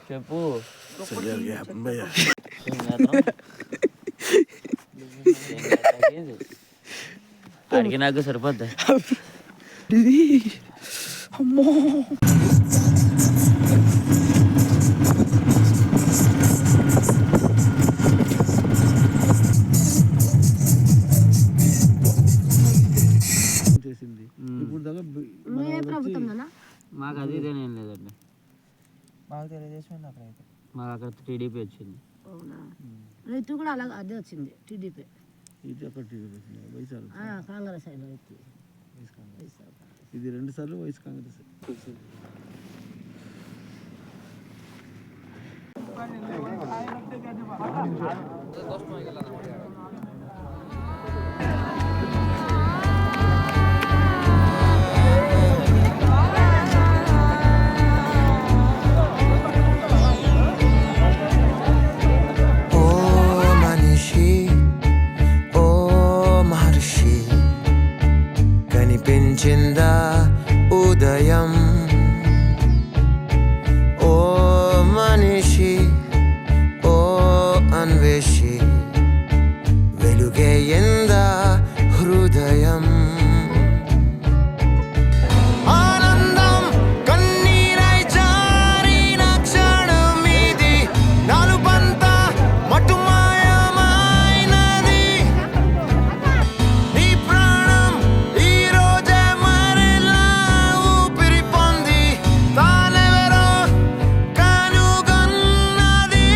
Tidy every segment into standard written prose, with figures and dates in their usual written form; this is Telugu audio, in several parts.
చెప్పు అడిగి నాకు సరిపోద్ది. అమ్మో మాకు అది ఇదేనేం లేదండి. మాకు తెలుగుదేశం మాకు అక్కడ టీడీపీ వచ్చింది. రైతు కూడా అలా అదే వచ్చింది టీడీపీ. కాంగ్రెస్ అయిన ఇది 2 సార్లు వైస్ కాంగ్రెస్. కనిపించిందా ఉదయం, ఓ మనిషి ఓ అన్వేషి, వెలుగేయిందా హృదయం. ఆనందం కన్నీరై జారిన క్షణం ఇది, నాలుబంతా మటుమాయమైనది. నీ ప్రాణం ఈ రోజే మరిలా ఊపిరి పొంది తానెవరో కనుగొన్నది.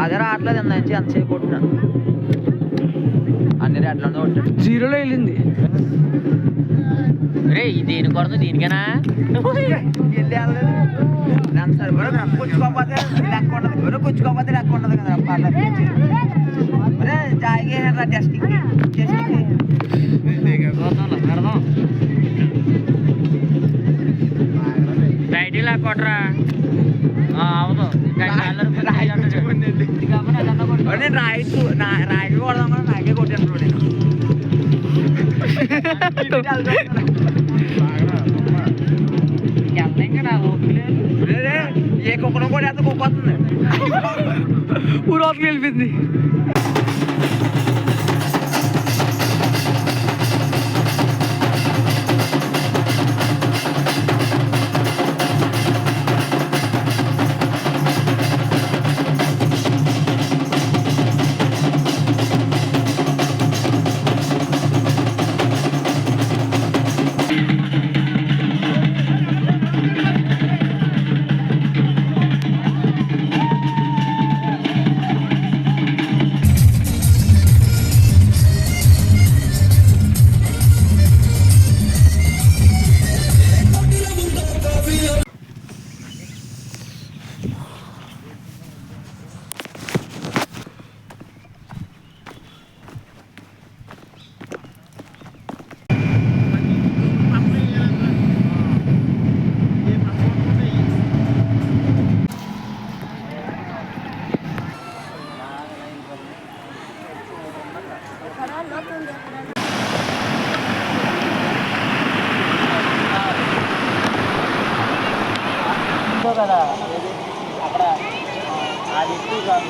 అదే రావట్లేదు నుంచి ఎంతసేపు కొట్టినా అన్ని రేట్లలో కొట్టాడు. 0లో వెళ్ళింది. రే దేని కొరత దీనికేనా కూర్చుకోకపోతే లెక్క ఉండదు, కూర్చుకోకపోతే లెక్క ఉండదు కదా. జాయిగా టెస్టింగ్ బయటికి లెక్క కొట్టరా అవదు. నేను రాయి కొడదాం కూడా నాకే కొట్టాను. ఏ కుక్కను కూడా ఎంత కుక్కొస్తుంది. ఊరోకి వెళ్ళిపోయింది. కదా అక్కడ అది ఎక్కువ కాదు.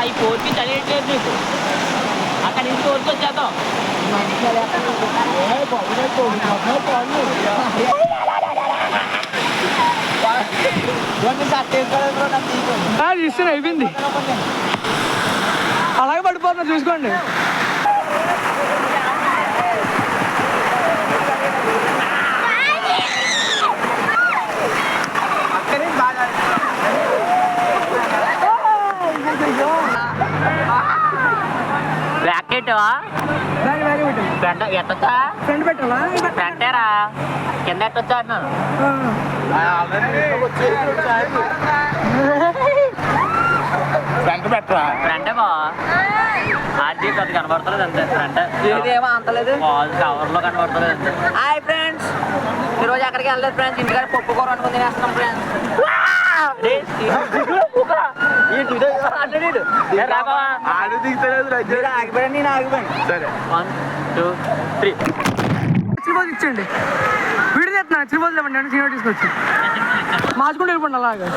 ఈ పోటీ చదివేట్లేదు నీకు. అక్కడ నీ స్టోర్కి వచ్చేద్దాం. ఇస్తే అయిపోయింది, అలాగే పడిపోతున్నా చూసుకోండి. బ్యాక్ పెట్టావా? ఎట్టొచ్చా? ఫ్రెండ్ పెట్టాలా? ఫ్రంటేరా, కింద ఎట్టొచ్చా అన్నాను. ఫ్రంట్ పెట్టరా? ఫ్రంటే బా అది కొద్ది కనబడతలేదు అంతే. ఫ్రంట్ ఏమో అంతలేదు, కవర్లో కనబడతలేదు అంతే. హాయ్ ఫ్రెండ్స్, ఈరోజు ఎక్కడికి వెళ్ళలేదు ఫ్రెండ్స్, ఇంటికాడ పప్పు కూర వండుకొని తినేస్తున్నాం ఫ్రెండ్స్. ఆగిపోయాను, నేను ఆగిపోయాను. 1 2 3 చిరుపోతు ఇచ్చండి, వీడియో తెస్తున్నా. చిరుపోతులు ఇవ్వండి అంటే సినిమా తీసుకొచ్చి మార్చుకుంటూ వెళ్ళిపోండి అలాగా.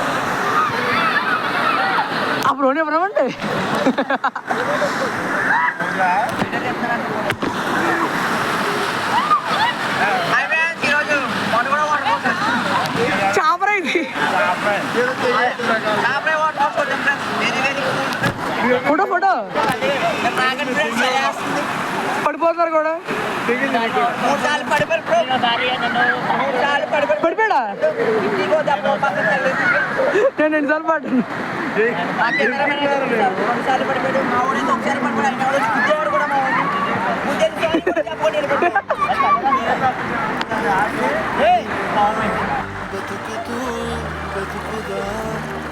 అప్పుడు ఎవరమంటే చాపరైంది. ఫోటో ఫోటో పడిపోతున్నారు కూడా. పడిపోయాడా? నేను 2 సార్లు పడ్డాను.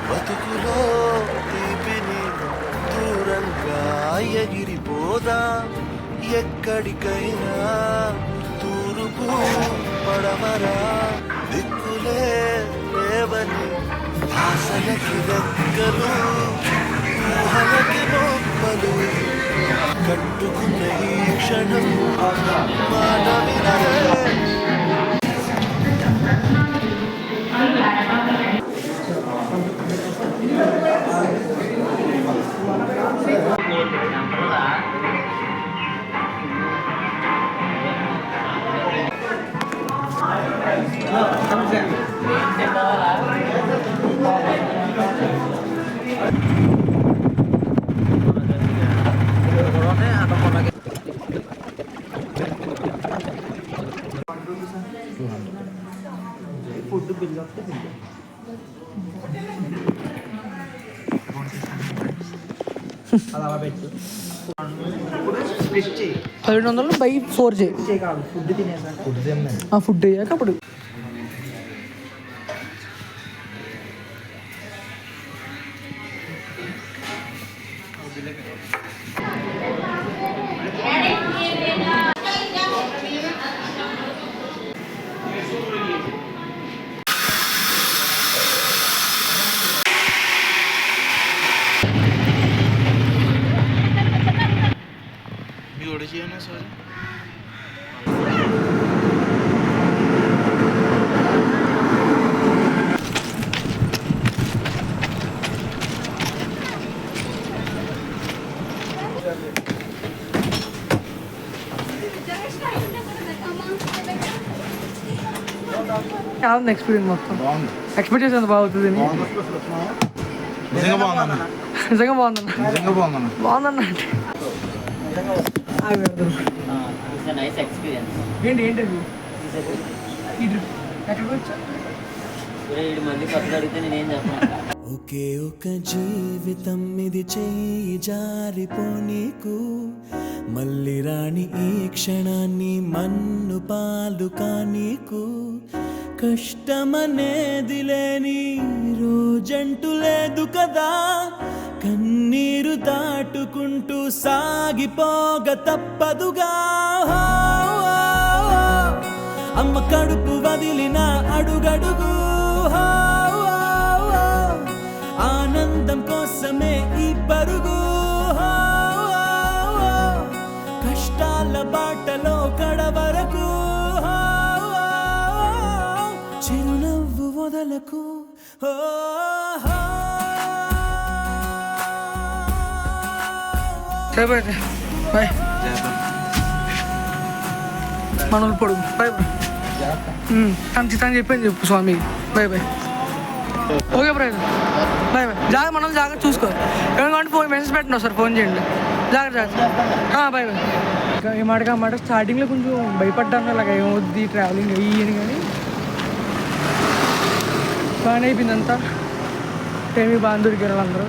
బతుకులో తీపిని దూరంగా ఎగిరిపోదా, ఎక్కడికైనా తూర్పు పడమరా, దిక్కులే లేవని ఆశలకి రెక్కలు, ఊహలకి బొమ్మలు, కట్టుకున్న ఈ క్షణం మాట వినలే. ఫుడ్ బిల్ వస్తే 1100/4 చేయి. ఫుడ్ తినేసాక ఫుడ్ అయ్యాక అప్పుడు చాలా ఎక్స్పీరియన్స్ మొత్తం. ఎక్స్పెక్ట్ చేసేంత బాగుంటుంది. నిజంగా బాగుందన్న. బాగుందన్న అంటే ఏంటి ఏంటది ఎక్కడికి వచ్చా? ఒకే ఒక జీవితం ఇది, చేయి జారిపోనీకు, మళ్ళీ రాణి ఈ క్షణాన్ని మన్ను పాలు కానీకు, కష్టమనేది లేని రోజంటూ లేదు కదా, కన్నీరు దాటుకుంటూ సాగిపోగ తప్పదుగా. అమ్మ కడుపు వదిలిన అడుగడుగు ఆనందం కోసమే ఈ పరుగు, కష్టాల బాటలో కడవరకు చిరునవ్వు వదలకు. సరిపోయింది. బాయ్. మనోళ్ళు పొడుగు బాయ్ బాయ్. తను చెప్పని చెప్పు స్వామి. Bye bye. Okay brother bye bye. మనల్ని జాగ్రత్త చూసుకో. ఏమంటే ఫోన్ మెసేజ్ పెట్టండి సార్, ఫోన్ చేయండి. జాగ్రత్త. Bye bye. ఈ మాట స్టార్టింగ్లో కొంచెం భయపడ్డాను, అలాగ ఏమవుద్ది ట్రావెలింగ్ అయ్యి కానీ బాగానే అయిపోయింది అంతా. టైంకి బాగా దొరికారు వాళ్ళందరూ.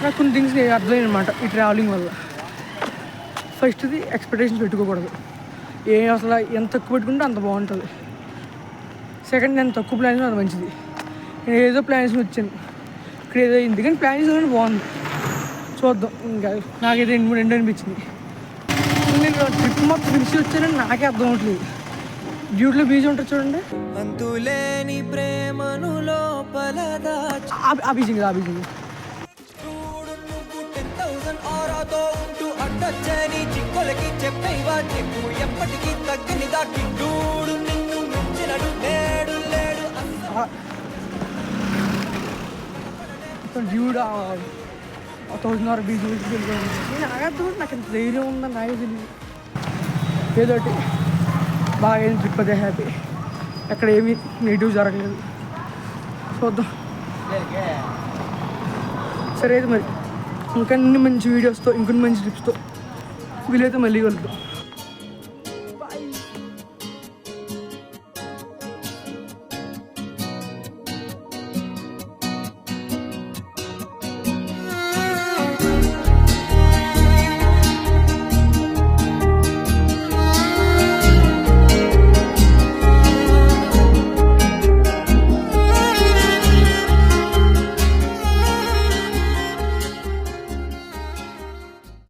నాకు కొన్ని థింగ్స్ అర్థమైంది అనమాట ఈ ట్రావెలింగ్ వల్ల. ఫస్ట్ది ఎక్స్పెక్టేషన్స్ పెట్టుకోకూడదు. అసలు ఎంత తక్కువ పెట్టుకుంటే అంత బాగుంటుంది. సెకండ్, నేను తక్కువ ప్లాన్ చేసిన అది మంచిది. నేను ఏదో ప్లాన్ చేసి వచ్చాను, ఇక్కడ ఏదో అయింది కానీ ప్లాన్ చేసిన బాగుంది. చూద్దాం. ఇంకా నాకైతే రెండు అనిపించింది. నేను ట్రిప్ మొత్తం ఫినిష్ వచ్చానని నాకే అర్థం అవ్వట్లేదు. డ్యూటీలో బీచ్ ఉంటుంది చూడండి, అంతులేని ప్రేమను లోపల ఆ బీచ్ కదా, ఆ బీచ్. అడ్డొచ్చని చిక్కులకి చెప్పేవా చెప్పు ఎప్పటికీ తగ్గని దాటి చూడు నిన్ను మించినడు లేడు లేడు డ్యూడ్ 1000 బీచ్ నేను ఆగద్దు. నాకు ఎంత ధైర్యం ఉందని నాకే తెలియదు. ఏదోటి బాగా ఏం ట్రిప్ అదే హ్యాపీ. ఎక్కడ ఏమీ నెగిటివ్ జరగలేదు. చూద్దాం. సరే అయితే మరి ఇంకొన్ని మంచి వీడియోస్తో, ఇంకొన్ని మంచి ట్రిప్స్తో వీలైతే మళ్ళీ కలుద్దాం.